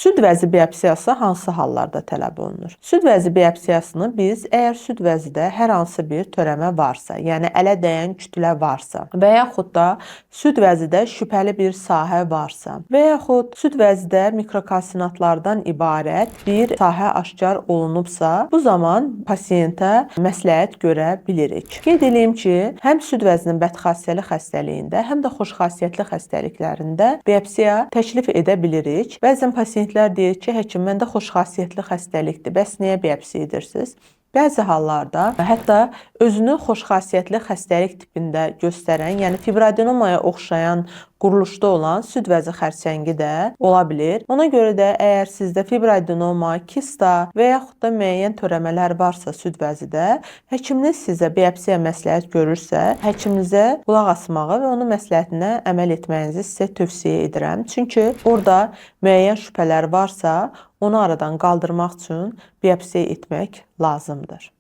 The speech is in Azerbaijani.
Süd vəzi biopsiyası hansı hallarda tələb olunur? Süd vəzi biopsiyasını biz əgər süd vəzidə hər hansı bir törəmə varsa, yəni ələ dəyən kütlə varsa və yaxud da süd vəzidə şübhəli bir sahə varsa və yaxud süd vəzidə mikrokalsinatlardan ibarət bir sahə aşkar olunubsa, bu zaman pasiyentə məsləhət görə bilirik. Qeyd edeyim ki, həm süd vəzinin bədxassəli xəstəliyində, həm də xoşxassiyyətli xəstəliklərində biopsiya təklif edə bilirik. Bəzən pasiyentlər deyir ki, həkim, məndə xoşxassiyyətli xəstəlikdir, bəs niyə biopsiya edirsiniz? Bəzi hallarda hətta özünü xoşxassiyyətli xəstəlik tipində göstərən, yəni fibroadenomaya oxşayan quruluşda olan süd vəzi xərçəngi də ola bilir. Ona görə də əgər sizdə fibroadenoma, kista və yaxud da müəyyən törəmələr varsa süd vəzidə, həkiminiz sizə biopsiya məsləhət görürsə, həkiminizə qulaq asmağı və onun məsləhətinə əməl etməyinizi sizə tövsiyə edirəm. Çünki orada müəyyən şübhələr varsa, onu aradan qaldırmaq üçün biopsiya etmək lazımdır.